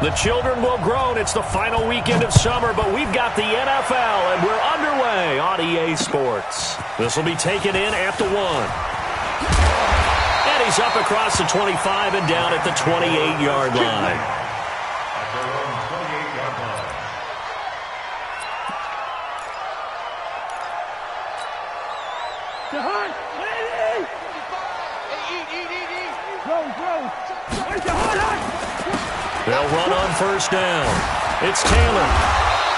The children will groan. It's the final weekend of summer, but we've got the NFL, and we're underway on EA Sports. This will be taken in at the 1. And he's up across the 25 and down at the 28-yard line. They'll run on first down. It's Taylor.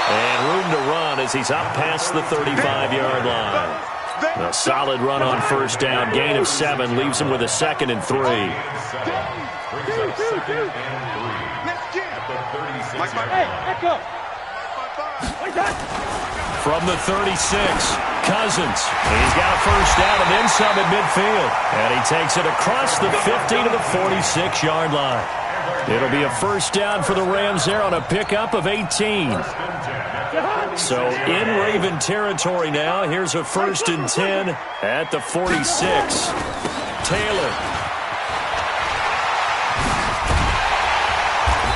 And room to run as he's up past the 35-yard line. A solid run on first down. Gain of 7 leaves him with a 2nd and 3. From the 36, Cousins. He's got a first down and then some at midfield. And he takes it across the 50 to the 46-yard line. It'll be a first down for the Rams there on a pickup of 18. So in Raven territory now. Here's a 1st and 10 at the 46. Taylor.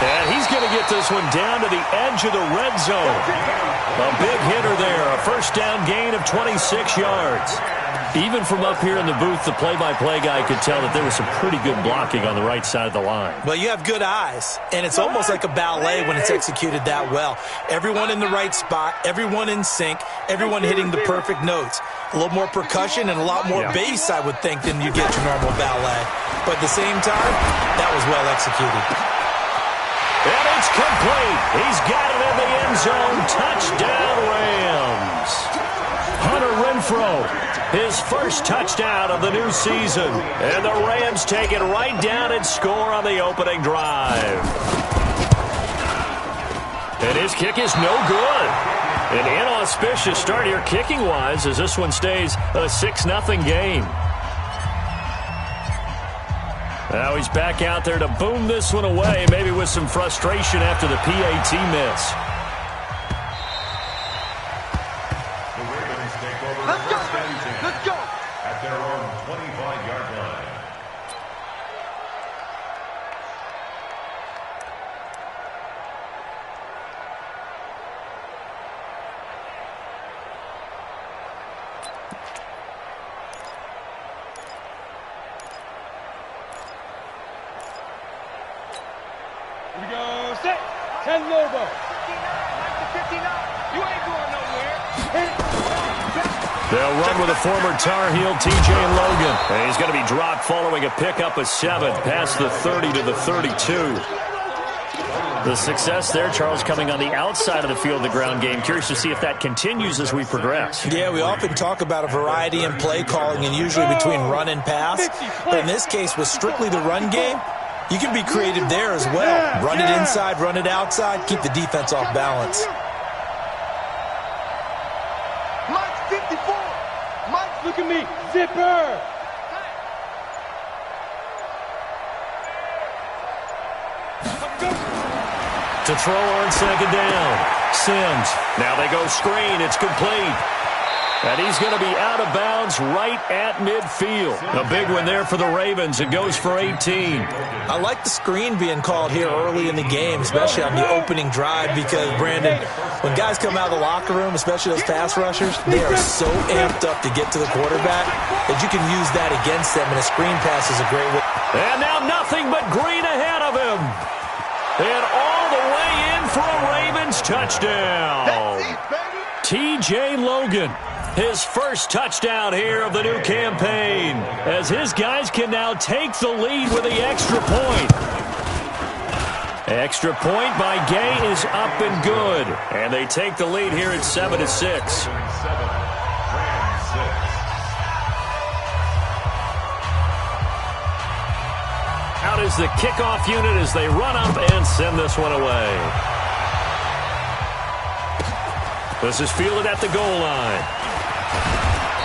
And he's going to get this one down to the edge of the red zone. A big hitter there. A first down gain of 26 yards. Even from up here in the booth, the play-by-play guy could tell that there was some pretty good blocking on the right side of the line. Well, you have good eyes, and it's almost like a ballet when it's executed that well. Everyone in the right spot, everyone in sync, everyone hitting the perfect notes. A little more percussion and a lot more bass, I would think, than you get your normal ballet. But at the same time, that was well executed. And it's complete. He's got it in the end zone. Touchdown, Rams. Hunter Renfrow, his first touchdown of the new season. And the Rams take it right down and score on the opening drive. And his kick is no good. An inauspicious start here kicking-wise as this one stays a 6-0 game. Now he's back out there to boom this one away, maybe with some frustration after the PAT miss. Let's go. At their own 25-yard line. Here we go. Set. 10 Lobo. 59. You ain't going nowhere. They'll run with a former Tar Heel, TJ Logan. And he's going to be dropped following a pickup of 7 past the 30 to the 32. The success there, Charles, coming on the outside of the field, the ground game. Curious to see if that continues as we progress. Yeah, we often talk about a variety in play calling and usually between run and pass. But in this case, with strictly the run game, you can be creative there as well. Run it inside, run it outside, keep the defense off balance. Mike's 54. Mike, Look at me. Zipper. To throw on second down. Sims. Now they go screen. It's complete. And he's going to be out of bounds right at midfield. A big one there for the Ravens. It goes for 18. I like the screen being called here early in the game, especially on the opening drive, because, Brandon, when guys come out of the locker room, especially those pass rushers, they are so amped up to get to the quarterback that you can use that against them, and a screen pass is a great way. And now nothing but green ahead of him. And all the way in for a Ravens touchdown. TJ Logan. His first touchdown here of the new campaign, as his guys can now take the lead with the extra point. Extra point by Gay is up and good, and they take the lead here at 7-6. Out is the kickoff unit as they run up and send this one away. This is fielded at the goal line.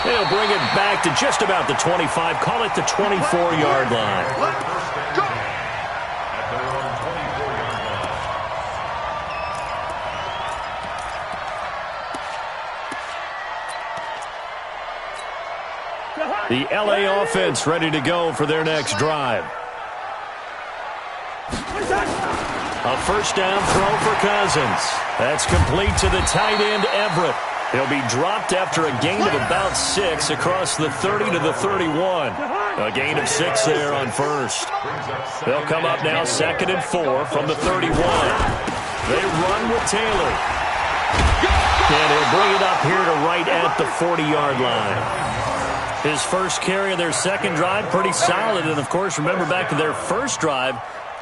They'll bring it back to just about the 25. Call it the 24-yard line. let's go. At their own 24-yard line. The LA offense ready to go for their next drive. A first down throw for Cousins. That's complete to the tight end, Everett. He'll be dropped after a gain of about 6 across the 30 to the 31. A gain of 6 there on first. They'll come up now 2nd and 4 from the 31. They run with Taylor. And he'll bring it up here to right at the 40-yard line. His first carry of their second drive, pretty solid. And, of course, remember back to their first drive,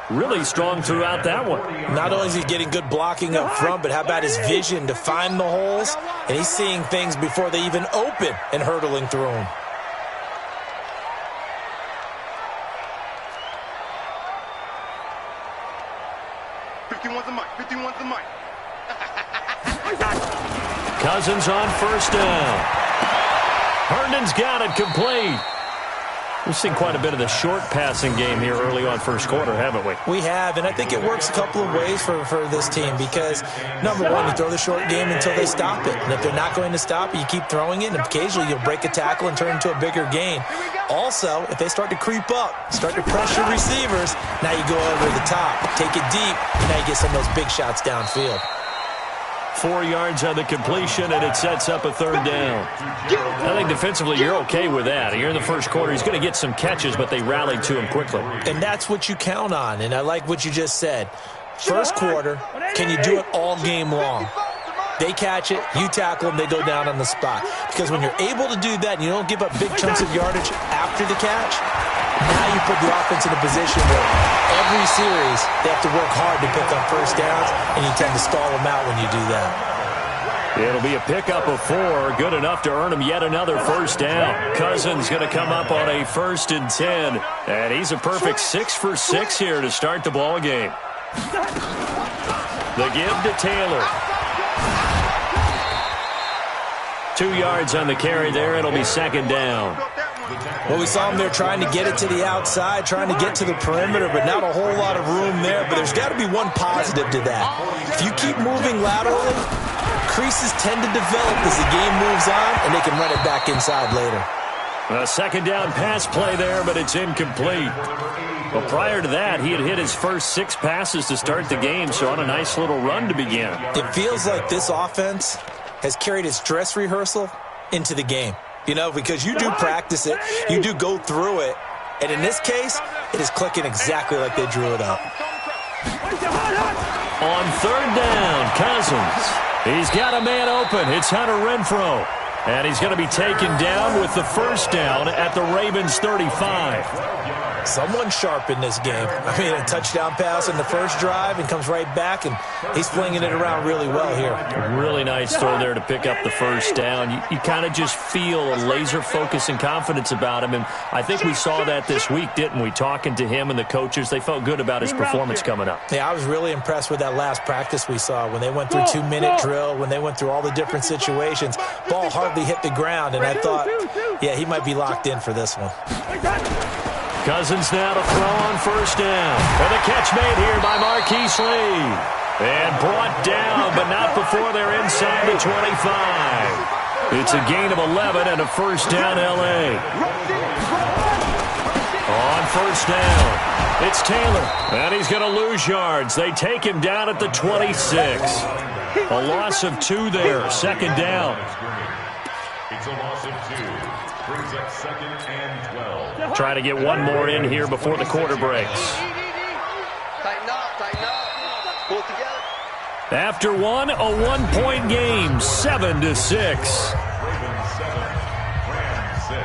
really strong throughout that one. Not only is he getting good blocking up front, but how about his vision to find the holes? And he's seeing things before they even open and hurtling through them. Cousins on first down. Herndon's got it complete. We've seen quite a bit of the short passing game here early on first quarter, haven't we? We have, and I think it works a couple of ways for this team because, number one, you throw the short game until they stop it. And if they're not going to stop it, you keep throwing it, and occasionally you'll break a tackle and turn it into a bigger gain. Also, if they start to creep up, start to pressure receivers, now you go over the top, take it deep, now you get some of those big shots downfield. 4 yards on the completion, and it sets up a third down. I think defensively you're okay with that. Here in the first quarter, he's going to get some catches, but they rallied to him quickly. And that's what you count on, and I like what you just said. First quarter, can you do it all game long? They catch it, you tackle them, they go down on the spot. Because when you're able to do that and you don't give up big chunks of yardage after the catch, now you put the offense in a position where every series they have to work hard to pick up first downs, and you tend to stall them out when you do that. It'll be a pickup of 4, good enough to earn him yet another first down. Cousins going to come up on a 1st and 10, and he's a perfect 6 for 6 here to start the ball game. The give to Taylor. 2 yards on the carry there. It'll be 2nd down. Well, we saw him there trying to get it to the outside, trying to get to the perimeter, but not a whole lot of room there. But there's got to be one positive to that. If you keep moving laterally, creases tend to develop as the game moves on, and they can run it back inside later. A 2nd down pass play there, but it's incomplete. Well, prior to that, he had hit his first 6 passes to start the game, so on a nice little run to begin. It feels like this offense has carried its dress rehearsal into the game. You know, because you do practice it, you do go through it, and in this case, it is clicking exactly like they drew it up. On 3rd down, Cousins. He's got a man open. It's Hunter Renfrow. And he's going to be taken down with the first down at the Ravens' 35. Someone sharp in this game. I mean, a touchdown pass in the first drive and comes right back, and he's flinging it around really well here. Really nice throw there to pick up the first down. You kind of just feel a laser focus and confidence about him, and I think we saw that this week, didn't we? Talking to him and the coaches, they felt good about his performance coming up. Yeah, I was really impressed with that last practice we saw when they went through 2-minute drill, when they went through all the different situations. Ball hardly hit the ground, and I thought, yeah, he might be locked in for this one. Cousins now to throw on first down. And the catch made here by Marquise Lee. And brought down, but not before they're inside the 25. It's a gain of 11 and a first down, L.A. On first down, it's Taylor. And he's going to lose yards. They take him down at the 26. A loss of 2 there, 2nd down. It's a loss of 2. Brings up 2nd and 12. Try to get one more in here before the quarter breaks. Tighten up. Pull it together. After one, a 1-point game, 7-6. Ravens 7, Rams 6.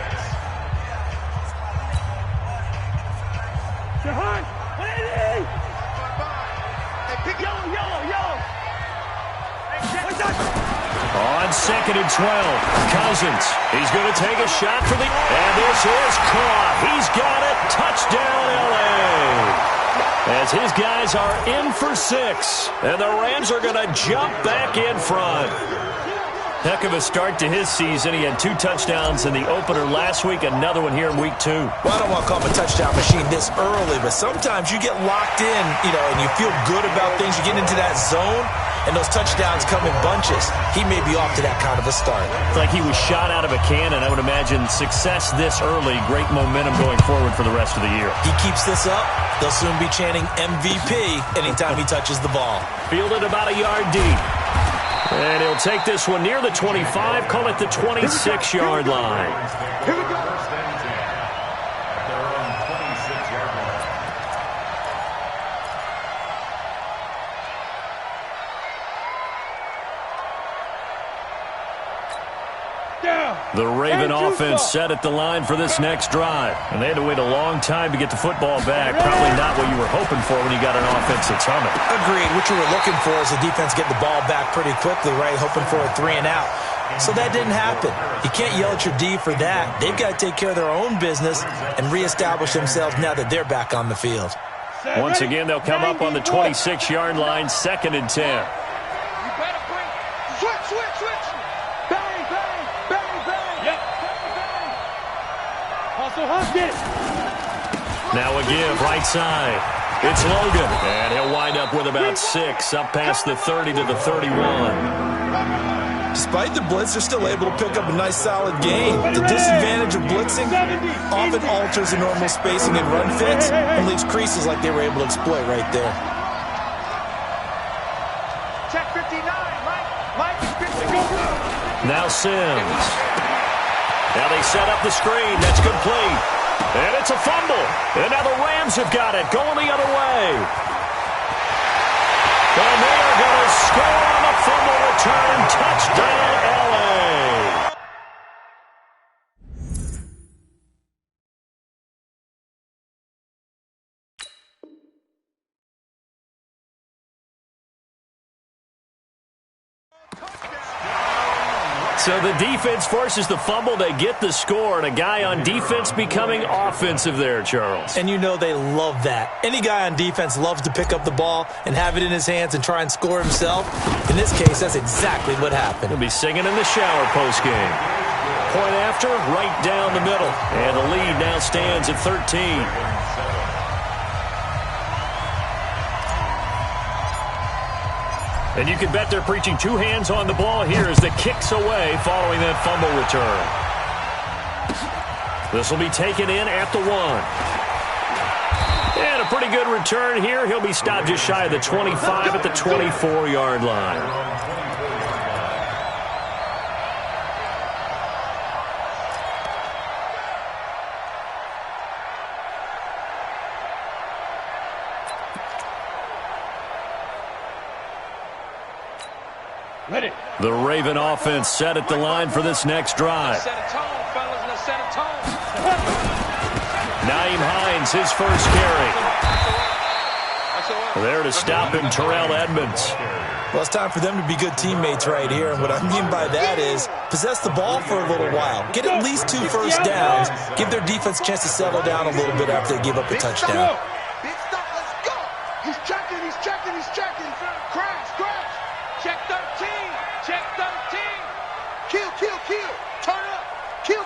Jahan, 180. Hey, pick it. Yellow. On 2nd and 12, Cousins. He's going to take a shot for the... And this is caught. He's got it. Touchdown, L.A. As his guys are in for 6. And the Rams are going to jump back in front. Heck of a start to his season. He had 2 touchdowns in the opener last week, another one here in week 2. Well, I don't want to call him a touchdown machine this early, but sometimes you get locked in, and you feel good about things. You get into that zone. and those touchdowns come in bunches. He may be off to that kind of a start. It's like he was shot out of a cannon. I would imagine success this early, great momentum going forward for the rest of the year. He keeps this up, they'll soon be chanting MVP anytime he touches the ball. Fielded about a yard deep. And he'll take this one near the 25, call it the 26-yard line. Here we go. First and 10 at their own 26-yard line. The Raven offense set at the line for this next drive. And they had to wait a long time to get the football back. Probably not what you were hoping for when you got an offense that's humming. Agreed. What you were looking for is the defense get the ball back pretty quickly, right? Hoping for a 3-and-out. So that didn't happen. You can't yell at your D for that. They've got to take care of their own business and reestablish themselves now that they're back on the field. Once again, they'll come up on the 26-yard line, 2nd and 10. You better bring. Switch. Bang, bang, bang, bang. Yep. Bang, bang. Hustle, get it. Now a give, right side. It's Logan, and he'll wind up with about 6, up past the 30 to the 31. Despite the blitz, they're still able to pick up a nice, solid gain. The disadvantage of blitzing often alters the normal spacing and run fits and leaves creases like they were able to exploit right there. Check 59, Mike is good to go. Now Sims. Now they set up the screen. That's complete. And it's a fumble. And now the Rams have got it, going the other way. And they are going to score on the fumble return. Touchdown, L.A. So the defense forces the fumble. They get the score, and a guy on defense becoming offensive there, Charles. And you know they love that. Any guy on defense loves to pick up the ball and have it in his hands and try and score himself. In this case, that's exactly what happened. He'll be singing in the shower postgame. Point after, right down the middle. And the lead now stands at 13. And you can bet they're preaching 2 hands on the ball here as the kick's away following that fumble return. This will be taken in at the 1. And a pretty good return here. He'll be stopped just shy of the 25 at the 24-yard line. Ready. The Raven offense set at the line for this next drive. Set a tone, fellas. Let's set a tone. Naeem Hines, his first carry. There to stop him, Terrell Edmonds. Well, it's time for them to be good teammates right here. And what I mean by that is possess the ball for a little while. Get at least 2 first downs. Give their defense a chance to settle down a little bit after they give up a touchdown. Big stop, let's go. He's checking. Crash. Check 13. Check 13. Kill. Turn up. Kill.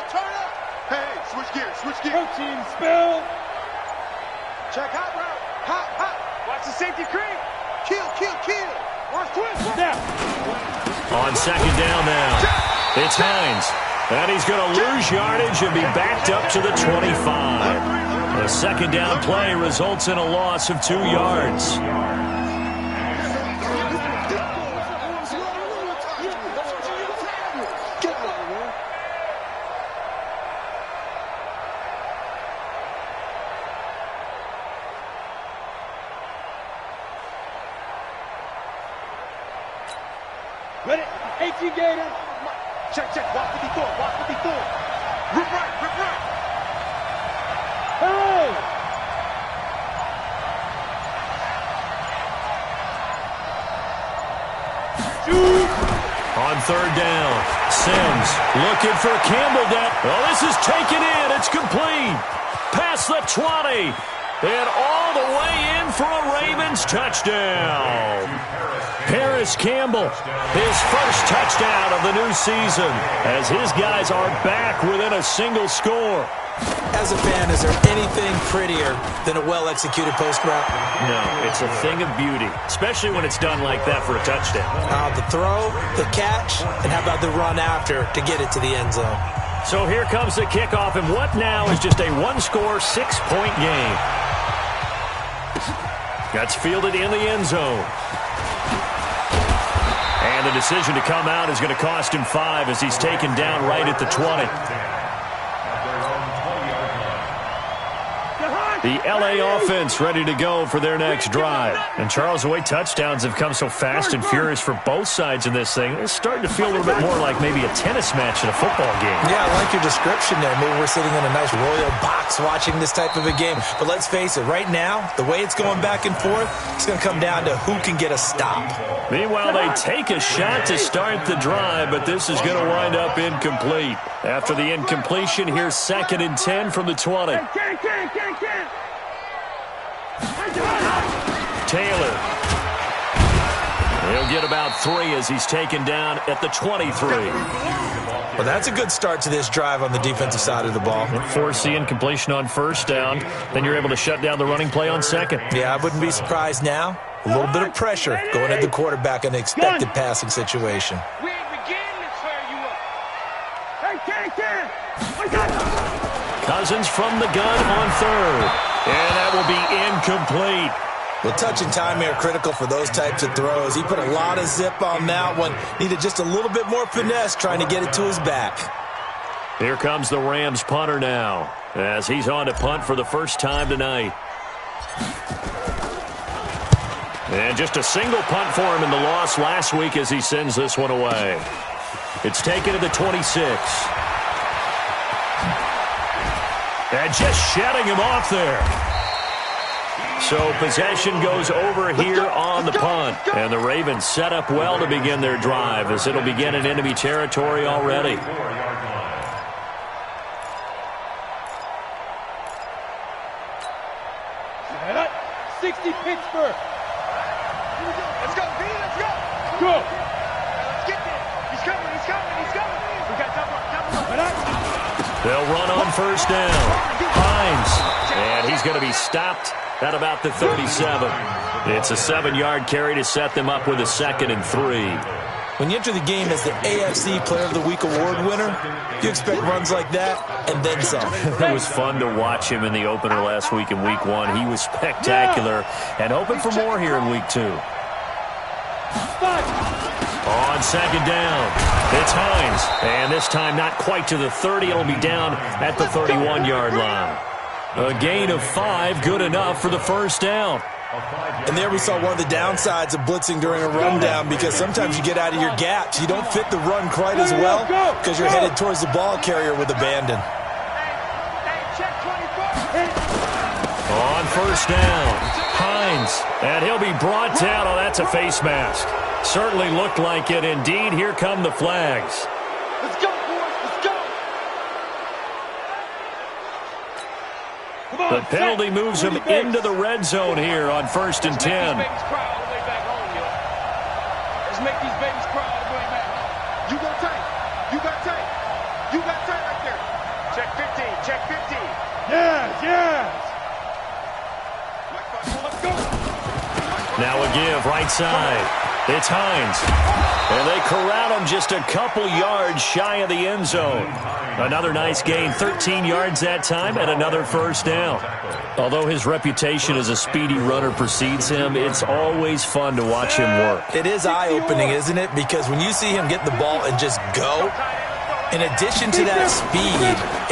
Turn up. Hey, switch gears. Protein spill. Check hot route. Hot. Watch the safety creep. Kill. Watch twist. Now. On second down now. It's Hines. And he's going to lose yardage and be backed up to the 25. A second down play results in a loss of 2 yards. Ready? 18 Gator. Check. Walk 54. Rip right. Hey! Shoot! On third down, Sims looking for Campbell down. Oh, this is taken in. It's complete. Past the 20. And all the way in for a Ravens touchdown. Paris Campbell, his first touchdown of the new season, as his guys are back within a single score. As a fan, is there anything prettier than a well-executed post route? No, it's a thing of beauty, especially when it's done like that for a touchdown. The throw, the catch, and how about the run after to get it to the end zone? So here comes the kickoff, and what now is just a one-score, 6-point game. That's fielded in the end zone. And the decision to come out is going to cost him 5 as he's taken down right at the 20. The L.A. offense ready to go for their next drive. And, Charles, the way touchdowns have come so fast and furious for both sides in this thing, it's starting to feel a little bit more like maybe a tennis match in a football game. Yeah, I like your description there. Maybe we're sitting in a nice royal box watching this type of a game. But let's face it, right now, the way it's going back and forth, it's going to come down to who can get a stop. Meanwhile, they take a shot to start the drive, but this is going to wind up incomplete. After the incompletion, here's 2nd and 10 from the 20. Taylor. He'll get about 3 as he's taken down at the 23. Well, that's a good start to this drive on the defensive side of the ball. Force the incompletion on first down. Then you're able to shut down the running play on second. Yeah, I wouldn't be surprised now. A little bit of pressure going at the quarterback in an expected passing situation. We ain't beginning to tear you up. Hey, Cousins from the gun on 3rd. And that will be incomplete. Well, touch and time here critical for those types of throws. He put a lot of zip on that one. Needed just a little bit more finesse trying to get it to his back. Here comes the Rams punter now as he's on to punt for the first time tonight. And just a single punt for him in the loss last week as he sends this one away. It's taken to the 26. And just shutting him off there. So possession goes over here on the punt. And the Ravens set up well to begin their drive as it'll begin in enemy territory already. Set up. 60 Pittsburgh. Let's go, B, let's go. Go. Let's get there. He's coming, he's coming, he's coming. We got double up. They'll run on first down. Hines. And he's going to be stopped at about the 37. It's a 7-yard carry to set them up with a 2nd and 3. When you enter the game as the AFC Player of the Week award winner, you expect runs like that and then some. It was fun to watch him in the opener last week in Week 1. He was spectacular and hoping for more here in Week 2. On 2nd down, it's Hines. And this time not quite to the 30. It'll be down at the 31-yard line. A gain of 5, good enough for the first down. And there we saw one of the downsides of blitzing during a rundown because sometimes you get out of your gaps. You don't fit the run quite as well because you're headed towards the ball carrier with abandon. On first down, Hines. And he'll be brought down. Oh, that's a face mask. Certainly looked like it. Indeed, here come the flags. Let's go, boys, let's go. The penalty moves him into the red zone here on 1st and 10. Let's make these babies cry all the way back home. You got tight. You got tight. You got tight right there. Check 15. Check 15. Yes. Let's go. Now a give right side. It's Hines. And they corral him just a couple yards shy of the end zone. Another nice gain, 13 yards that time, and another first down. Although his reputation as a speedy runner precedes him, it's always fun to watch him work. It is eye-opening, isn't it? Because when you see him get the ball and just go, in addition to that speed,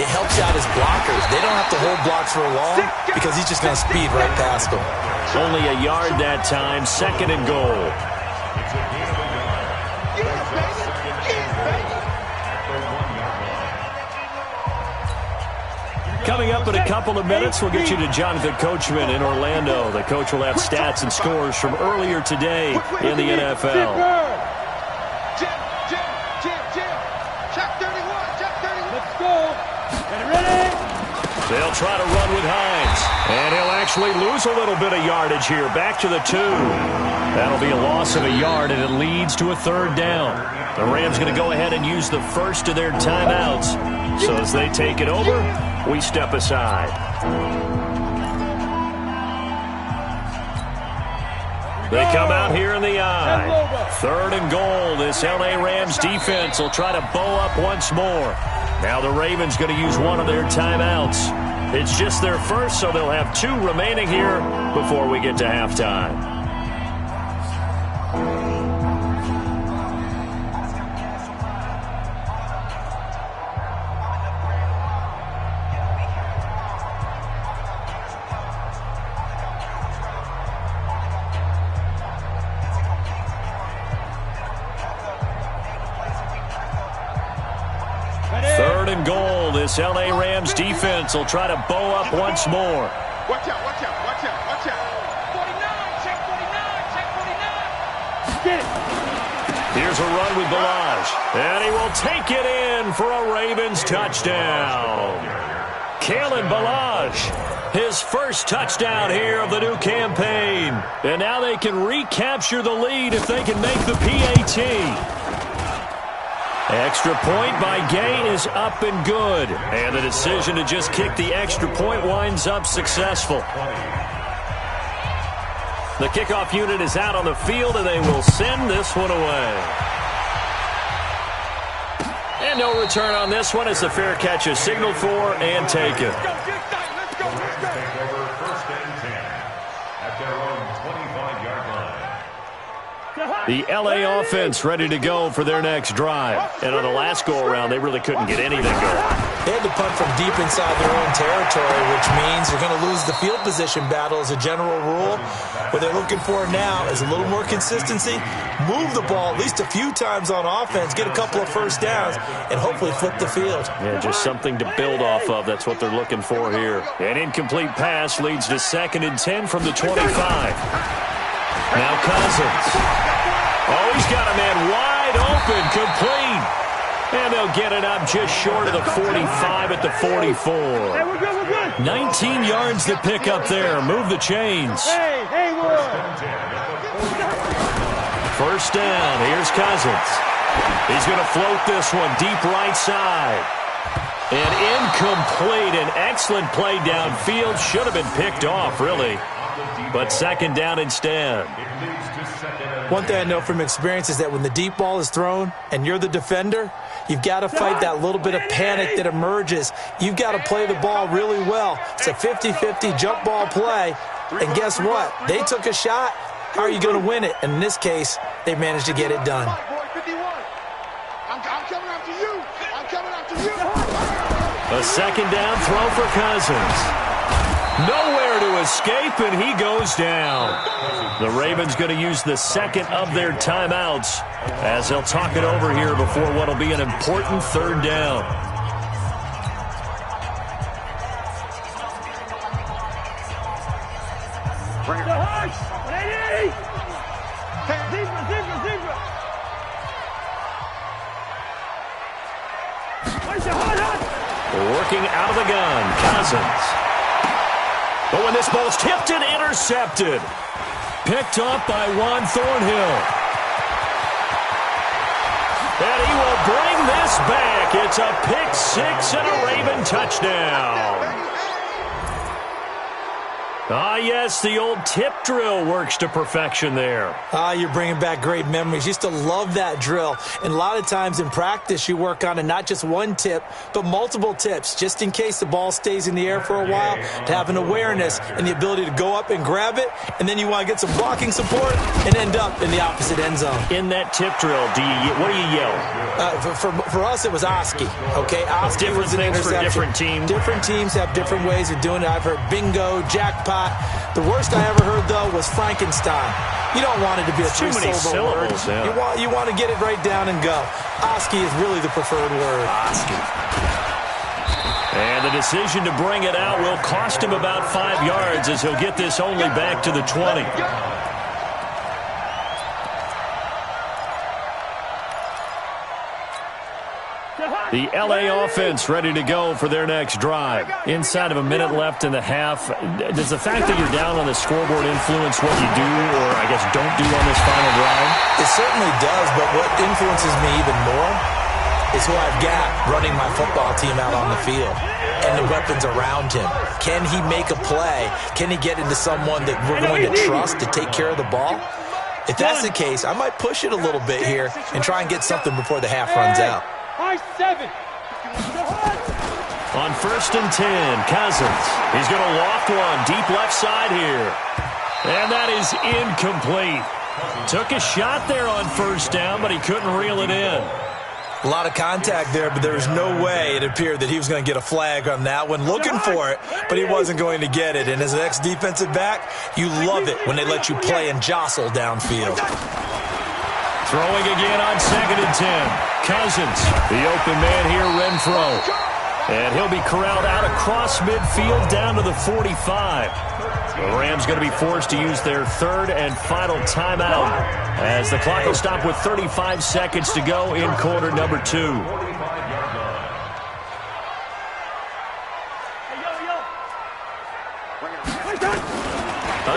it helps out his blockers. They don't have to hold blocks for long because he's just going to speed right past them. Only a yard that time, 2nd and goal. Coming up in a couple of minutes, we'll get you to Jonathan Coachman in Orlando. The coach will have stats and scores from earlier today in the NFL. Check 31. Let's go. Get ready. They'll try to run with Hines. And he'll actually lose a little bit of yardage here. Back to the 2. That'll be a loss of a yard, and it leads to a 3rd down. The Rams going to go ahead and use the first of their timeouts. So as they take it over, we step aside. They come out here in the eye. 3rd and goal. This L.A. Rams defense will try to bow up once more. Now the Ravens going to use one of their timeouts. It's just their first, so they'll have 2 remaining here before we get to halftime. This L.A. Rams defense will try to bow up once more. Watch out, watch out, watch out, watch out. 49, check 49, check 49. Get it. Here's a run with Balaj. And he will take it in for a Ravens touchdown. Kalen Balaj, his first touchdown here of the new campaign. And now they can recapture the lead if they can make the PAT. Extra point by Gay is up and good. And the decision to just kick the extra point winds up successful. The kickoff unit is out on the field, and they will send this one away. And no return on this one as the fair catch is signaled for and taken. The L.A. offense ready to go for their next drive. And on the last go-around, they really couldn't get anything going. They had to punt from deep inside their own territory, which means they're going to lose the field position battle as a general rule. What they're looking for now is a little more consistency, move the ball at least a few times on offense, get a couple of first downs, and hopefully flip the field. Yeah, just something to build off of. That's what they're looking for here. An incomplete pass leads to 2nd and 10 from the 25. Now Cousins. Oh, he's got a man wide open, complete. And they'll get it up just short of the 45 at the 44. Hey, we're good. 19 yards to pick up there. Move the chains. Hey, First down. Here's Cousins. He's going to float this one deep right side. And incomplete. An excellent play downfield. Should have been picked off, really. But 2nd down instead. One thing I know from experience is that when the deep ball is thrown and you're the defender, you've got to fight that little bit of panic that emerges. You've got to play the ball really well. It's a 50-50 jump ball play. And guess what? They took a shot. How are you going to win it? And in this case, they managed to get it done. I'm coming after you. I'm coming after you. A 2nd down throw for Cousins. Nowhere to escape, and he goes down. The Ravens going to use the 2nd of their timeouts as they'll talk it over here before what will be an important 3rd down. Working out of the gun, Cousins. But when this ball's tipped and intercepted. Picked up by Juan Thornhill. And he will bring this back. It's a pick 6 and a Raven touchdown. Ah, yes, the old tip drill works to perfection there. Ah, you're bringing back great memories. Used to love that drill. And a lot of times in practice, you work on it, not just one tip, but multiple tips, just in case the ball stays in the air for a while, to have an awareness and the ability to go up and grab it, and then you want to get some blocking support and end up in the opposite end zone. In that tip drill, what do you yell? For us, it was Oski. Okay, Oski was an interception. For different teams. Different teams have different ways of doing it. I've heard bingo, jackpot. The worst I ever heard, though, was Frankenstein. You don't want it to be a three-syllable word. Yeah. You want to get it right down and go. Oski is really the preferred word. Oski. And the decision to bring it out will cost him about 5 yards as he'll get this only back to the 20. The LA offense ready to go for their next drive. Inside of a minute left in the half, does the fact that you're down on the scoreboard influence what you do or, I guess, don't do on this final drive? It certainly does, but what influences me even more is who I've got running my football team out on the field and the weapons around him. Can he make a play? Can he get into someone that we're going to trust to take care of the ball? If that's the case, I might push it a little bit here and try and get something before the half runs out. High 7. On 1st and 10, Cousins. He's going to loft one deep left side here. And that is incomplete. Took a shot there on 1st down, but he couldn't reel it in. A lot of contact there, but there was no way it appeared that he was going to get a flag on that one. Looking for it, but he wasn't going to get it. And as an ex-defensive back, you love it when they let you play and jostle downfield. Throwing again on 2nd and 10. Cousins, the open man here, Renfro. And he'll be corralled out across midfield down to the 45. The Rams going to be forced to use their 3rd and final timeout as the clock will stop with 35 seconds to go in quarter number 2.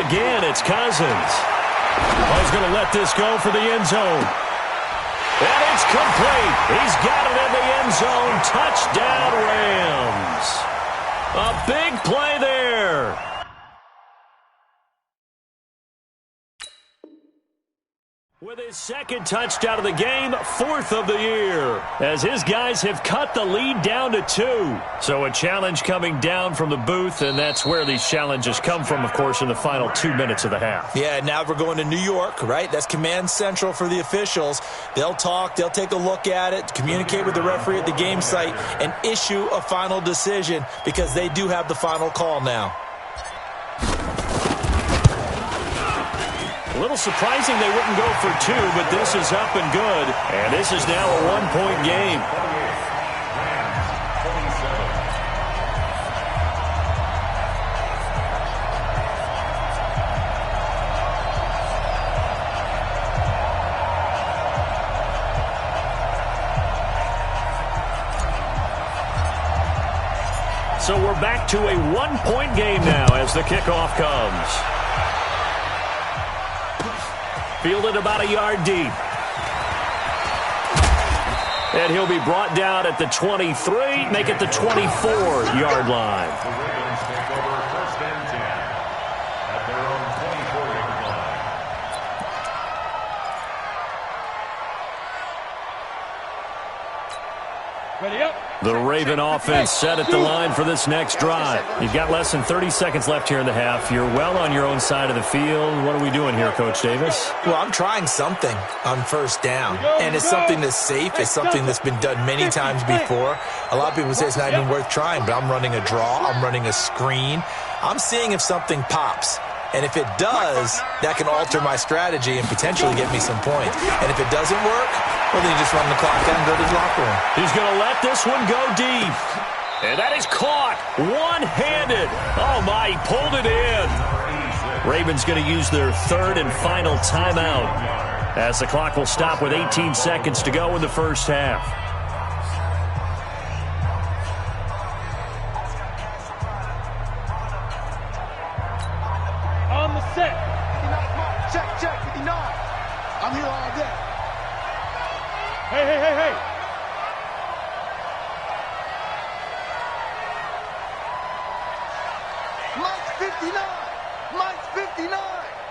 Again, it's Cousins. He's going to let this go for the end zone. And it's complete. He's got it in the end zone. Touchdown, Rams. A big play there. With his 2nd touchdown of the game, 4th of the year, as his guys have cut the lead down to 2. So a challenge coming down from the booth, and that's where these challenges come from, of course, in the final 2 minutes of the half. Yeah, now we're going to New York, right? That's command central for the officials. They'll talk, they'll take a look at it, communicate with the referee at the game site, and issue a final decision because they do have the final call now. A little surprising they wouldn't go for 2, but this is up and good. And this is now a 1-point game. So we're back to a 1-point game now as the kickoff comes. Fielded about a yard deep. And he'll be brought down at the 23, make it the 24-yard line. The Ravens take over 1st and 10 at their own 24-yard line. Ready up. The Raven offense set at the line for this next drive. You've got less than 30 seconds left here in the half. You're well on your own side of the field. What are we doing here, Coach Davis? Well, I'm trying something on 1st down, and it's something that's safe. It's something that's been done many times before. A lot of people say it's not even worth trying, but I'm running a draw. I'm running a screen. I'm seeing if something pops. And if it does, that can alter my strategy and potentially get me some points. And if it doesn't work, well, then you just run the clock down and go to the locker room. He's going to let this one go deep. And that is caught one-handed. Oh, my, he pulled it in. Ravens going to use their 3rd and final timeout as the clock will stop with 18 seconds to go in the first half. On the set. Check, 59. I'm here all day. Hey. Mike's 59. Mike's 59.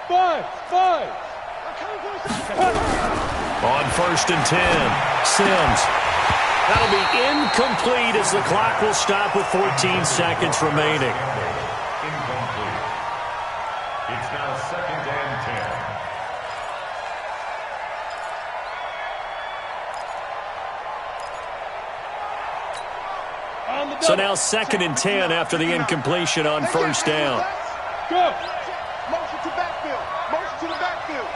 Five. On 1st and 10, Sims. That'll be incomplete as the clock will stop with 14 seconds remaining. Incomplete. It's now 2nd and 10. So now 2nd and 10 after the incompletion on 1st down. Go. Motion to backfield. Motion to the backfield.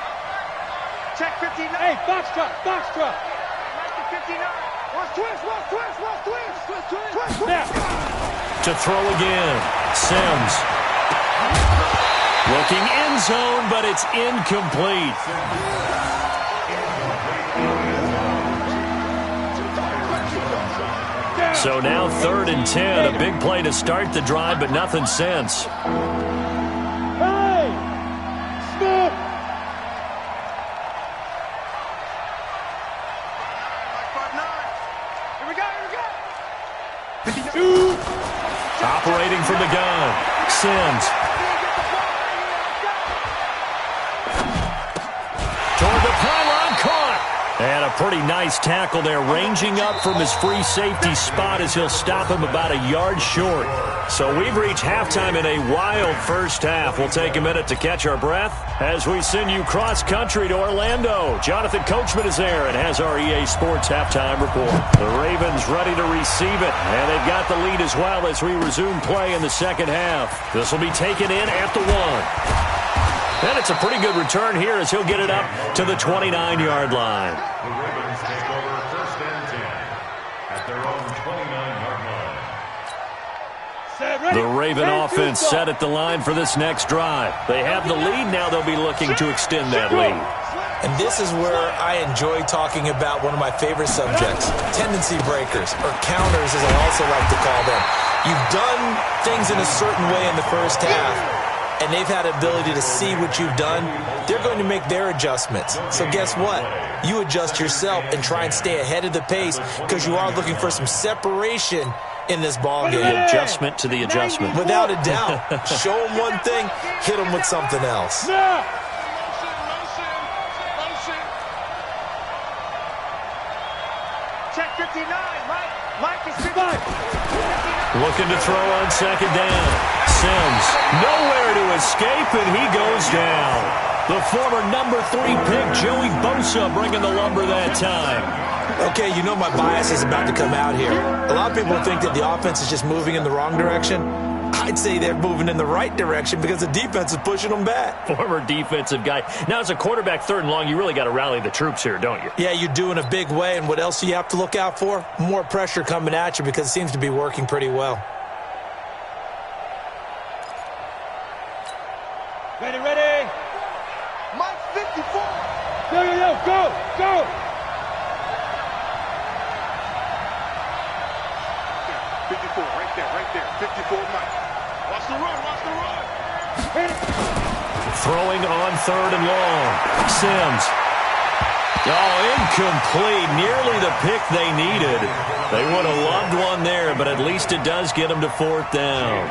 Check 59. Hey, box drop. 59. Watch twist. Now. To throw again, Sims. Looking end zone, but it's incomplete. So now 3rd and 10. A big play to start the drive, but nothing since. Hey! Smith! Here we go, here we go! Operating from the gun. Sims. Toward the pylon, caught. And a pretty nice tackle there, ranging up from his free safety spot as he'll stop him about a yard short. So we've reached halftime in a wild first half. We'll take a minute to catch our breath as we send you cross-country to Orlando. Jonathan Coachman is there and has our EA Sports halftime report. The Ravens ready to receive it, and they've got the lead as well as we resume play in the second half. This will be taken in at the 1. And it's a pretty good return here as he'll get it up to the 29-yard line. The Ravens take over 1st and 10 at their own 29-yard line. The Raven offense set at the line for this next drive. They have the lead. Now they'll be looking to extend that lead. And this is where I enjoy talking about one of my favorite subjects, tendency breakers, or counters as I also like to call them. You've done things in a certain way in the first half, and they've had the ability to see what you've done. They're going to make their adjustments. So guess what? You adjust yourself and try and stay ahead of the pace because you are looking for some separation in this ball game. The adjustment to the adjustment. Without a doubt. Show them one thing, hit them with something else. Check 59, Mike is 59. Looking to throw on 2nd down. Sims, nowhere to escape, and he goes down. The former number 3 pick, Joey Bosa, bringing the lumber that time. Okay, you know my bias is about to come out here. A lot of people think that the offense is just moving in the wrong direction. I'd say they're moving in the right direction because the defense is pushing them back. Former defensive guy. Now, as a quarterback 3rd and long, you really got to rally the troops here, don't you? Yeah, you do in a big way, and what else do you have to look out for? More pressure coming at you because it seems to be working pretty well. Ready, ready. Mike 54. Yo, go, go. 54, right there. 54, Mike. Watch the run. Throwing on 3rd and long. Sims. Oh, incomplete. Nearly the pick they needed. They would have loved one there, but at least it does get them to 4th down.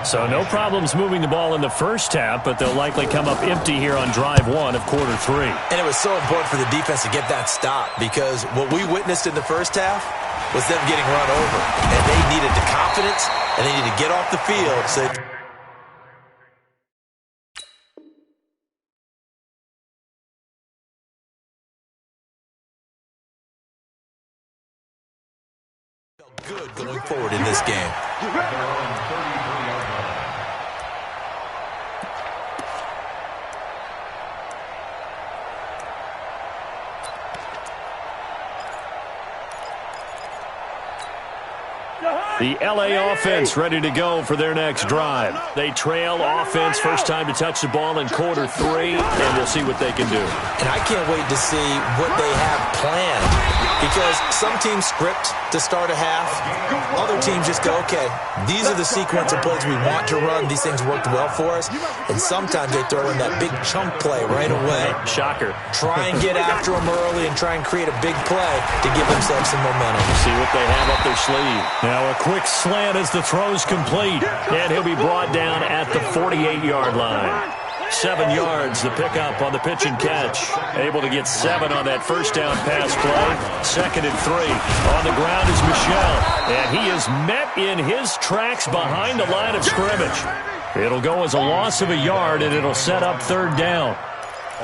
So no problems moving the ball in the first half, but they'll likely come up empty here on drive 1 of quarter 3. And it was so important for the defense to get that stop because what we witnessed in the first half was them getting run over. And they needed the confidence, and they needed to get off the field. So good going forward in this game. The LA offense ready to go for their next drive. They trail offense, first time to touch the ball in quarter 3, and we'll see what they can do. And I can't wait to see what they have planned because some teams script to start a half. Other teams just go, okay, these are the sequence of plays we want to run. These things worked well for us. And sometimes they throw in that big chunk play right away. Shocker. Try and get after them early and try and create a big play to give themselves some momentum. See what they have up their sleeve. Now a quick slant as the throw's complete. And he'll be brought down at the 48-yard line. 7 yards, the pickup on the pitch and catch. Able to get 7 on that first down pass play. 2nd and 3. On the ground is Michel. And he is met in his tracks behind the line of scrimmage. It'll go as a loss of a yard, and it'll set up 3rd down.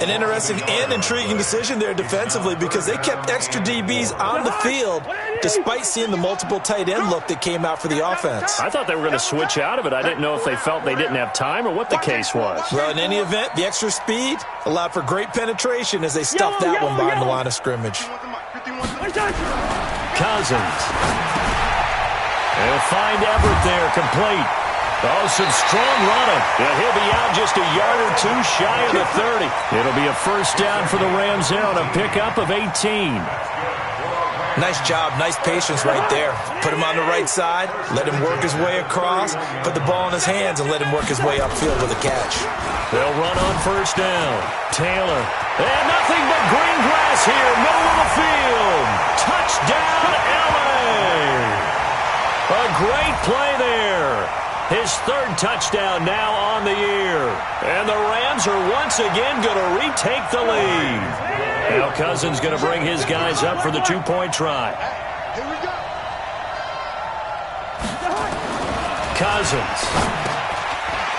An interesting and intriguing decision there defensively because they kept extra DBs on the field despite seeing the multiple tight end look that came out for the offense. I thought they were going to switch out of it. I didn't know if they felt they didn't have time or what the case was. Well, in any event, the extra speed allowed for great penetration as they stuffed that one behind the line of scrimmage. Cousins. They'll find Everett there, complete. Oh, some strong running. Yeah, he'll be out just a yard or 2 shy of the 30. It'll be a first down for the Rams there on a pickup of 18. Nice job, nice patience right there. Put him on the right side, let him work his way across, put the ball in his hands, and let him work his way upfield with a catch. They'll run on first down. Taylor. And nothing but green grass here, middle of the field. Touchdown, LA. A great play there. His third touchdown now on the year. And the Rams are once again going to retake the lead. Now Cousins going to bring his guys up for the two-point try. Here we go. Cousins.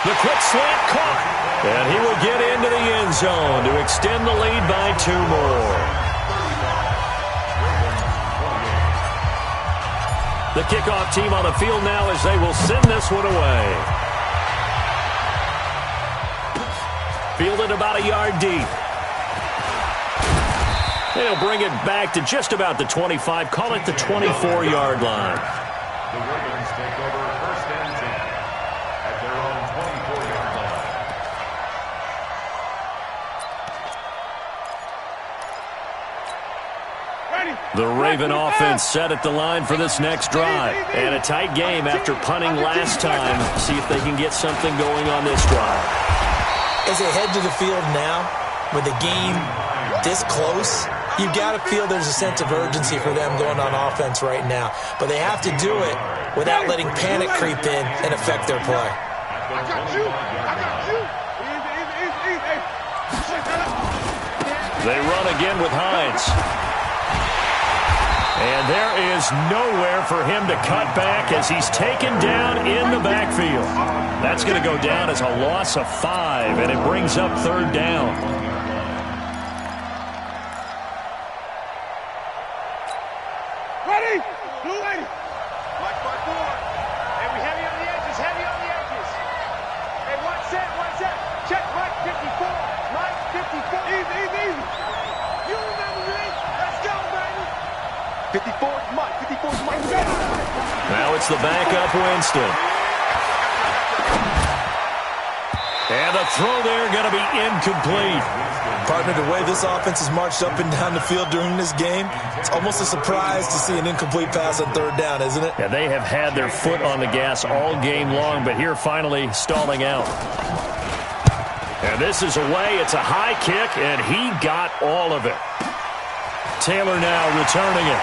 The quick slant caught. And he will get into the end zone to extend the lead by 2 more. The kickoff team on the field now as they will send this one away. Fielded about a yard deep. They'll bring it back to just about the 25, call it the 24-yard line. The Ravens take over first and 10 at their own 24-yard line. The Raven offense set at the line for this next drive. And a tight game after punting last time. See if they can get something going on this drive. As they head to the field now, with the game this close, you've got to feel there's a sense of urgency for them going on offense right now. But they have to do it without letting panic creep in and affect their play. I got you. I got you. Easy. They run again with Hines. And there is nowhere for him to cut back as he's taken down in the backfield. That's going to go down as a loss of 5, and it brings up third down. Ready? Blue lady. Like by 4. Hey, we heavy on the edges, heavy on the edges. Hey, one set. Check right 54. Right 54. Easy. You remember me? Let's go, baby. 54's Mike. 54's Mike. Now it's the backup Winston. And the throw there going to be incomplete. Partner, the way this offense has marched up and down the field during this game, it's almost a surprise to see an incomplete pass on third down, isn't it? Yeah, they have had their foot on the gas all game long, but here finally stalling out. And this is away. It's a high kick, and he got all of it. Taylor now returning it.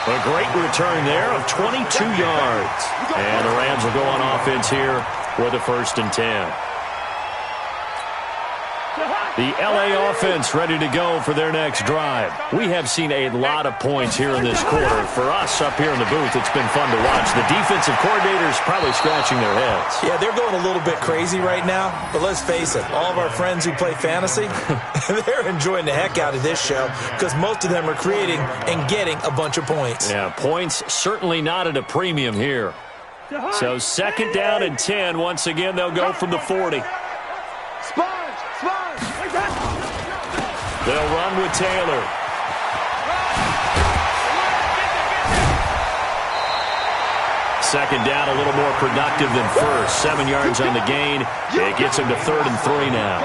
A great return there of 22 yards. And the Rams will go on offense here with a 1st and 10. The LA offense ready to go for their next drive. We have seen a lot of points here in this quarter. For us up here in the booth, it's been fun to watch. The defensive coordinators probably scratching their heads. Yeah, they're going a little bit crazy right now. But let's face it, all of our friends who play fantasy, they're enjoying the heck out of this show because most of them are creating and getting a bunch of points. Yeah, points certainly not at a premium here. So 2nd down and 10. Once again, they'll go from the 40. Sponge. They'll run with Taylor. Second down, a little more productive than first. 7 yards on the gain. It gets him to 3rd and 3 now.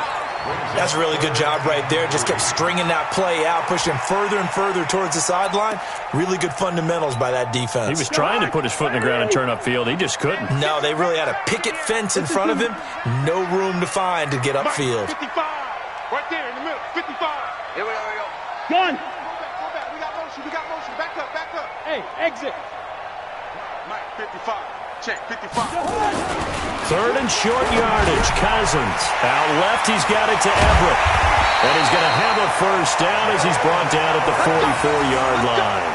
That's a really good job right there. Just kept stringing that play out, pushing further and further towards the sideline. Really good fundamentals by that defense. He was trying to put his foot in the ground and turn upfield. He just couldn't. No, they really had a picket fence in front of him. No room to find to get upfield. 55. Right there in the middle. 55. Here we go. Gun. Go back. We got motion. Back up. Hey, exit. Mike, 55. Check, 55. 3rd and short yardage. Cousins. Out left, he's got it to Everett. And he's going to have a 1st down as he's brought down at the 44-yard line.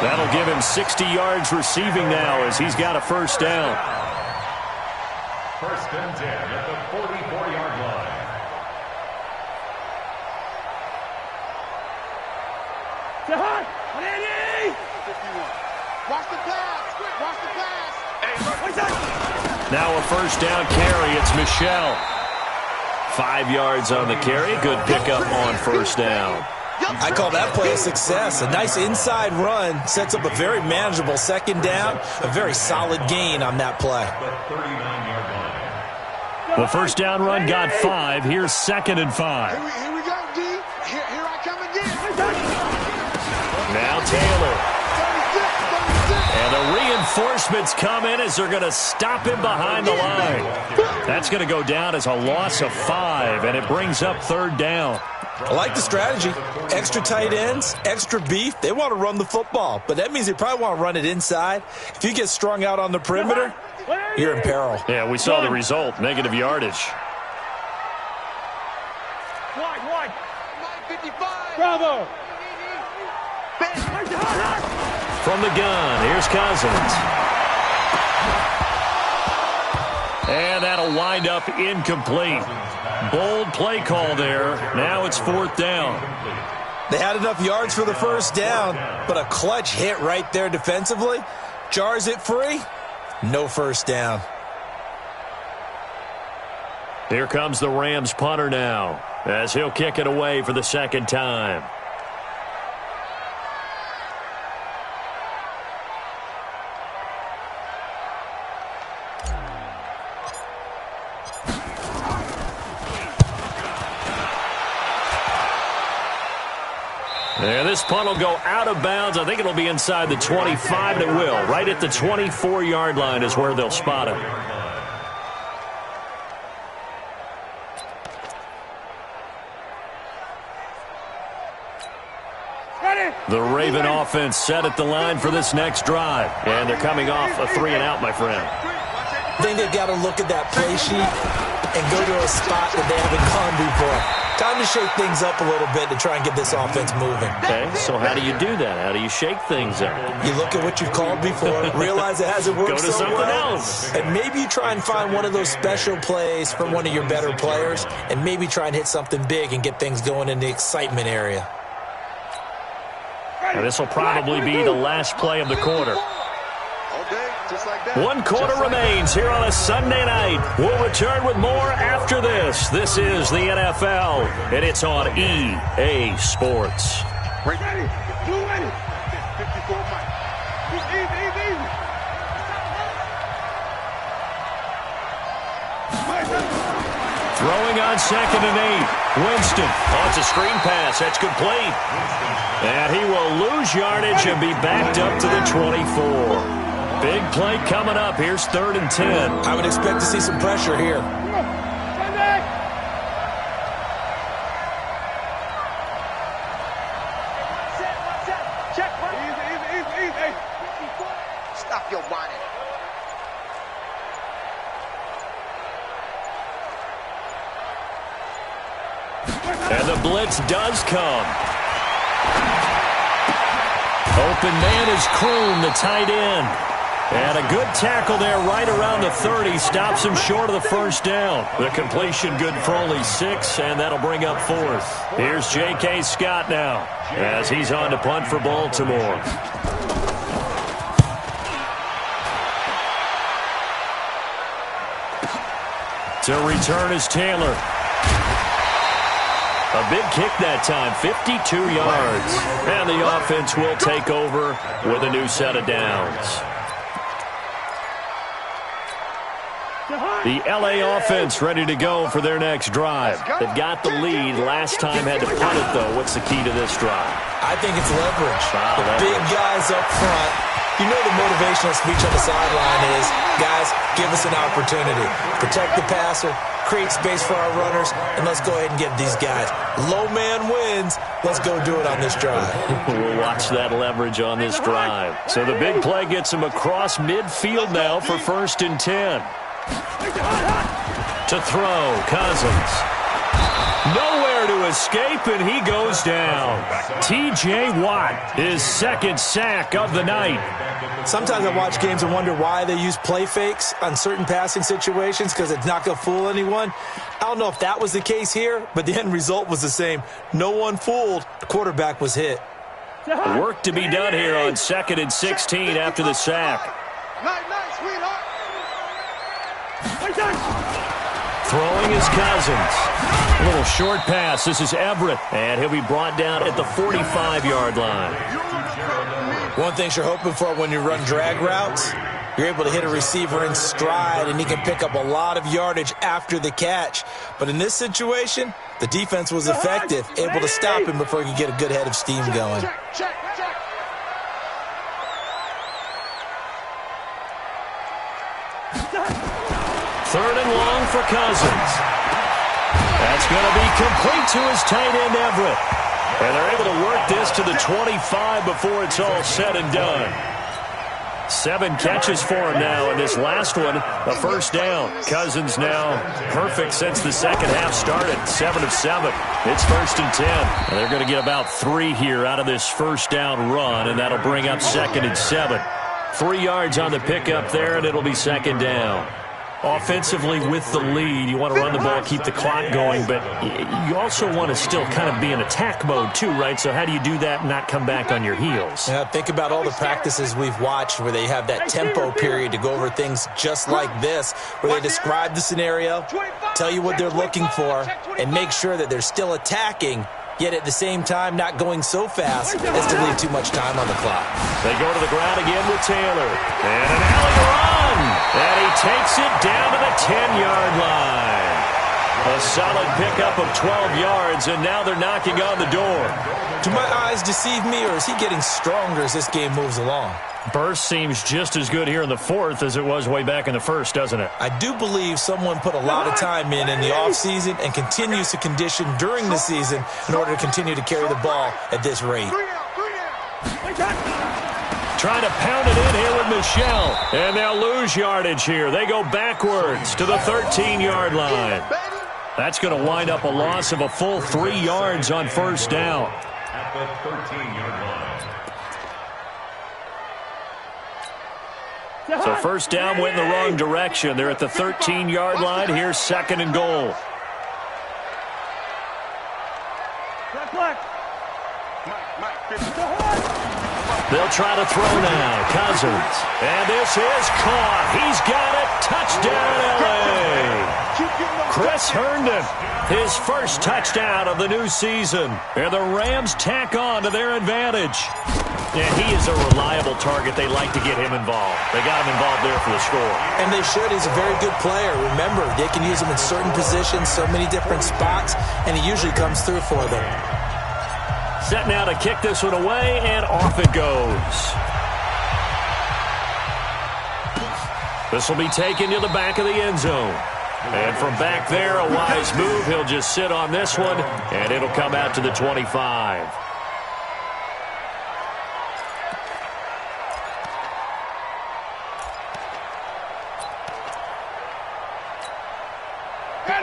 That'll give him 60 yards receiving now as he's got a 1st down. 1st and 10 at the 44-yard line. Jahan, ready? 51. Watch the pass. Hey, Now a 1st down carry. It's Michelle. 5 yards on the carry. Good pickup on 1st down. I call that play a success. A nice inside run sets up a very manageable 2nd down. A very solid gain on that play. The 39-yard line. The 1st down run got 5. Here's 2nd and 5. Here we go, D. Here I come again. Reinforcements come in as they're going to stop him behind the line. That's going to go down as a loss of 5, and it brings up 3rd down. I like the strategy. Extra tight ends, extra beef. They want to run the football, but that means they probably want to run it inside. If you get strung out on the perimeter, you're in peril. Yeah, we saw the result, negative yardage. Wide. 55. Bravo. From the gun, here's Cousins. And that'll wind up incomplete. Bold play call there. Now it's 4th down. They had enough yards for the 1st down, but a clutch hit right there defensively jars it free. No 1st down. Here comes the Rams punter now, as he'll kick it away for the 2nd time. And this punt will go out of bounds. I think it'll be inside the 25, and it will. Right at the 24-yard line is where they'll spot it. The Raven offense set at the line for this next drive. And they're coming off a 3-and-out, my friend. I think they've got to look at that play sheet and go to a spot that they haven't gone before. Time to shake things up a little bit to try and get this offense moving. Okay, so how do you do that? How do you shake things up? You look at what you've called before, realize it hasn't worked Go to so something well, else. and maybe you try and find one of those special plays from one of your better players, and maybe try and hit something big and get things going in the excitement area. And this will probably be the last play of the quarter. Just like that. 1 quarter remains here on a Sunday night. We'll return with more after this. This is the NFL, and it's on EA Sports. Ready. 54 Mike. Easy. Throwing on 2nd and 8. Winston. Oh, it's a screen pass. That's complete. And he will lose yardage and be backed up to the 24. Big play coming up. Here's 3rd and 10. I would expect to see some pressure here. Check. Easy. Stop your whining. And the blitz does come. Open man is Kroon, the tight end. And a good tackle there right around the 30. Stops him short of the 1st down. The completion good for only 6, and that'll bring up 4th. Here's J.K. Scott now as he's on to punt for Baltimore. To return is Taylor. A big kick that time, 52 yards. And the offense will take over with a new set of downs. The L.A. offense ready to go for their next drive. They've got the lead. Last time had to punt it, though. What's the key to this drive? I think it's leverage. The big guys up front. You know the motivational speech on the sideline is, guys, give us an opportunity. Protect the passer, create space for our runners, and let's go ahead and give these guys. Low man wins. Let's go do it on this drive. We'll watch that leverage on this drive. So the big play gets him across midfield now for 1st and 10. To throw, Cousins. Nowhere to escape, and he goes down. T.J. Watt, his 2nd sack of the night. Sometimes I watch games and wonder why they use play fakes on certain passing situations, because it's not going to fool anyone. I don't know if that was the case here, but the end result was the same. No one fooled. The quarterback was hit. Work to be done here on 2nd and 16 after the sack. Night, sweetheart. Throwing is Cousins. A little short pass. This is Everett, and he'll be brought down at the 45-yard line. One thing you're hoping for when you run drag routes, you're able to hit a receiver in stride, and he can pick up a lot of yardage after the catch. But in this situation, the defense was effective, able to stop him before he could get a good head of steam going. Check. Third and long for Cousins. That's going to be complete to his tight end, Everett. And they're able to work this to the 25 before it's all said and done. 7 catches for him now, and this last one, a first down. Cousins now perfect since the second half started, 7 of 7. It's 1st and 10. And they're going to get about 3 here out of this first down run, and that'll bring up 2nd and 7. 3 yards on the pickup there, and it'll be 2nd down. Offensively with the lead, you want to run the ball, keep the clock going, but you also want to still kind of be in attack mode too, right? So how do you do that and not come back on your heels? Yeah, think about all the practices we've watched where they have that tempo period to go over things just like this, where they describe the scenario, tell you what they're looking for, and make sure that they're still attacking, yet at the same time not going so fast as to leave too much time on the clock. They go to the ground again with Taylor. And an alley run. And he takes it down to the 10-yard line. A solid pickup of 12 yards, and now they're knocking on the door. Do my eyes deceive me, or is he getting stronger as this game moves along? Burst seems just as good here in the 4th as it was way back in the 1st, doesn't it? I do believe someone put a lot of time in the offseason and continues to condition during the season in order to continue to carry the ball at this rate. Trying to pound it in here with Michelle. And they'll lose yardage here. They go backwards to the 13-yard line. That's going to wind up a loss of a full 3 yards on first down. At the 13-yard line. So first down went in the wrong direction. They're at the 13-yard line. Here's 2nd and goal. They'll try to throw now. Cousins. And this is caught. He's got it. Touchdown, L.A. Chris Herndon, his first touchdown of the new season. And the Rams tack on to their advantage. Yeah, he is a reliable target. They like to get him involved. They got him involved there for the score. And they should. He's a very good player. Remember, they can use him in certain positions, so many different spots, and he usually comes through for them. Set now to kick this one away, and off it goes. This will be taken to the back of the end zone. And from back there, a wise move. He'll just sit on this one, and it'll come out to the 25.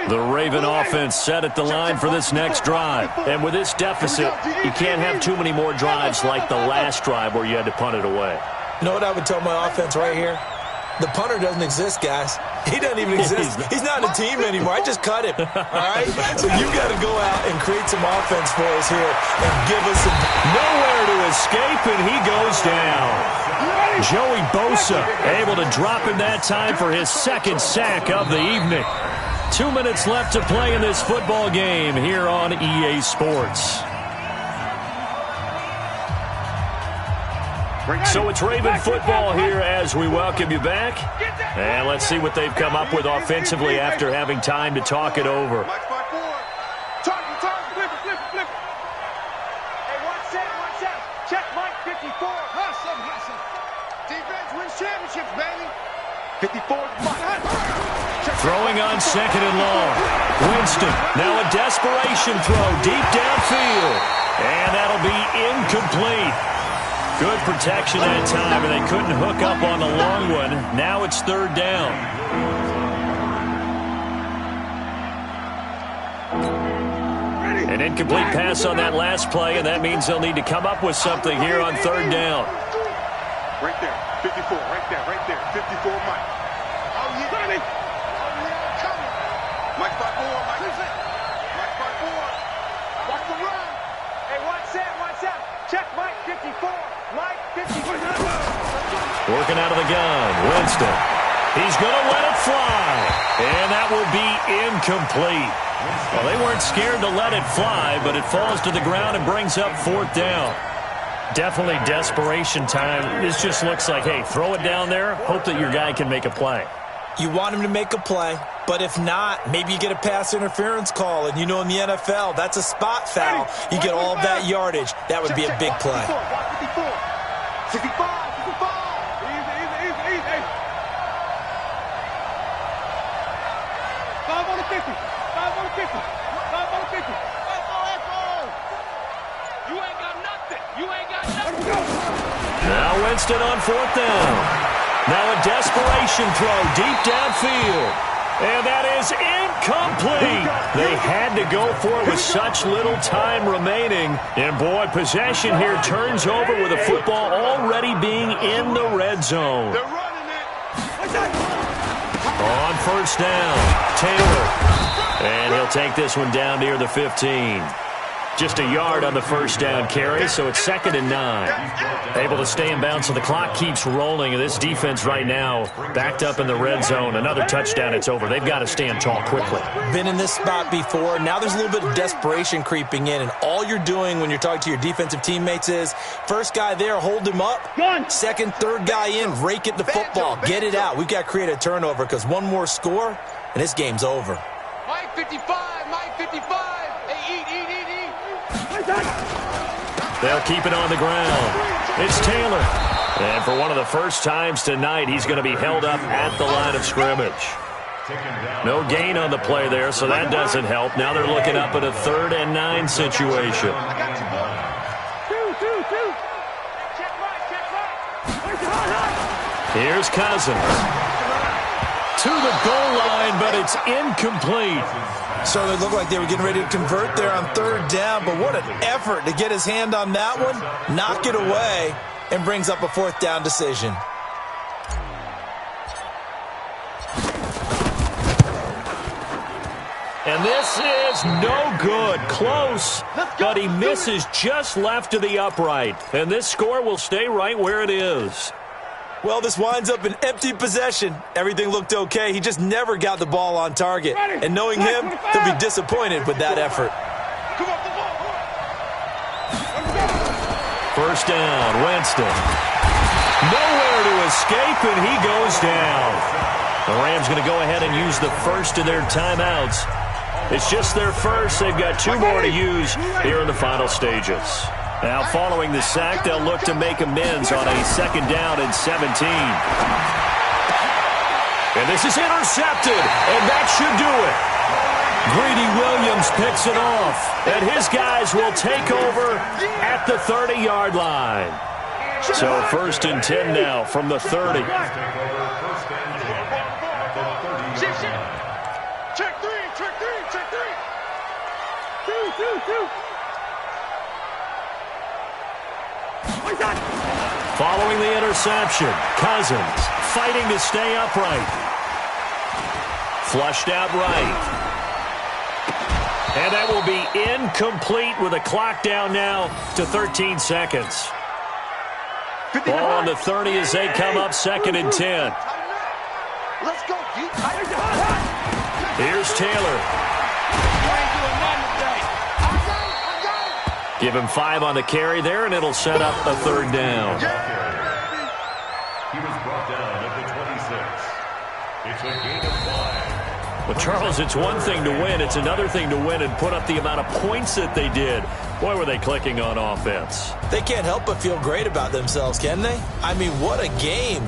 The Raven offense set at the line for this next drive. And with this deficit, you can't have too many more drives like the last drive where you had to punt it away. You know what I would tell my offense right here? The punter doesn't exist, guys. He doesn't even exist. He's not a team anymore. I just cut him. All right? So you got to go out and create some offense for us here and give us some... Nowhere to escape, and he goes down. Joey Bosa able to drop him that time for his 2nd sack of the evening. 2 minutes left to play in this football game here on EA Sports. So it's Raven football here as we welcome you back. And let's see what they've come up with offensively after having time to talk it over. Hey, one set. Check Mike 54. Hustle. Defense wins championships, baby. 54 Mike. Throwing on 2nd and long. Winston, now a desperation throw deep downfield. And that'll be incomplete. Good protection that time, and they couldn't hook up on the long one. Now it's 3rd down. An incomplete pass on that last play, and that means they'll need to come up with something here on 3rd down. Right there, 54, right there, 54, Mike. Oh, yeah. Coming. Mike 5-4, Mike 5-4. Watch the run. Hey, one set. Check Mike 54. Mike 54. Working out of the gun, Winston. He's going to let it fly. And that will be incomplete. Well, they weren't scared to let it fly, but it falls to the ground and brings up 4th down. Definitely desperation time. This just looks like, hey, throw it down there, hope that your guy can make a play. You want him to make a play, but if not, maybe you get a pass interference call, and you know in the NFL, that's a spot foul. You get all of that yardage. That would be a big play. 55. 50. 5 on the 50. 5 on the 50. You ain't got nothing. You ain't got nothing. Now Winston on 4th down. Now a desperation throw deep downfield. And that is incomplete. They had to go for it with such little time remaining. And, boy, possession here turns over with the football already being in the red zone. They're running it. On 1st down, Taylor. And he'll take this one down near the 15. Just a yard on the 1st down carry, so it's 2nd and 9. Able to stay in bounds, so the clock keeps rolling. And this defense right now backed up in the red zone. Another touchdown, it's over. They've got to stand tall quickly. Been in this spot before. Now there's a little bit of desperation creeping in, and all you're doing when you're talking to your defensive teammates is first guy there, hold him up. Second, third guy in, rake at the football. Get it out. We've got to create a turnover because one more score, and this game's over. Mike 55, Mike 55. Hey, eat. They'll keep it on the ground. It's Taylor. And for one of the first times tonight, he's going to be held up at the line of scrimmage. No gain on the play there, so that doesn't help. Now they're looking up at a 3rd and 9 situation. Here's Cousins. To the goal line, but it's incomplete. So they looked like they were getting ready to convert there on 3rd down, but what an effort to get his hand on that one, knock it away, and brings up a 4th down decision. And this is no good. Close, but he misses just left of the upright. And this score will stay right where it is. Well, this winds up an empty possession. Everything looked okay. He just never got the ball on target. And knowing him, he'll be disappointed with that effort. 1st down, Winston. Nowhere to escape, and he goes down. The Rams going to go ahead and use the first of their timeouts. It's just their first. They've got 2 more to use here in the final stages. Now, following the sack, they'll look to make amends on a 2nd down and 17. And this is intercepted, and that should do it. Greedy Williams picks it off, and his guys will take over at the 30-yard line. So 1st and 10 now from the 30. Check three. Two. Following the interception, Cousins fighting to stay upright. Flushed out right. And that will be incomplete with a clock down now to 13 seconds. Ball on the 30 as they come up 2nd and 10. Let's go, G. Here's Taylor. Give him 5 on the carry there, and it'll set up a 3rd down. He was brought down at the 26. It's a gain of 5. Well, Charles, it's one thing to win. It's another thing to win and put up the amount of points that they did. Boy, were they clicking on offense. They can't help but feel great about themselves, can they? I mean, what a game.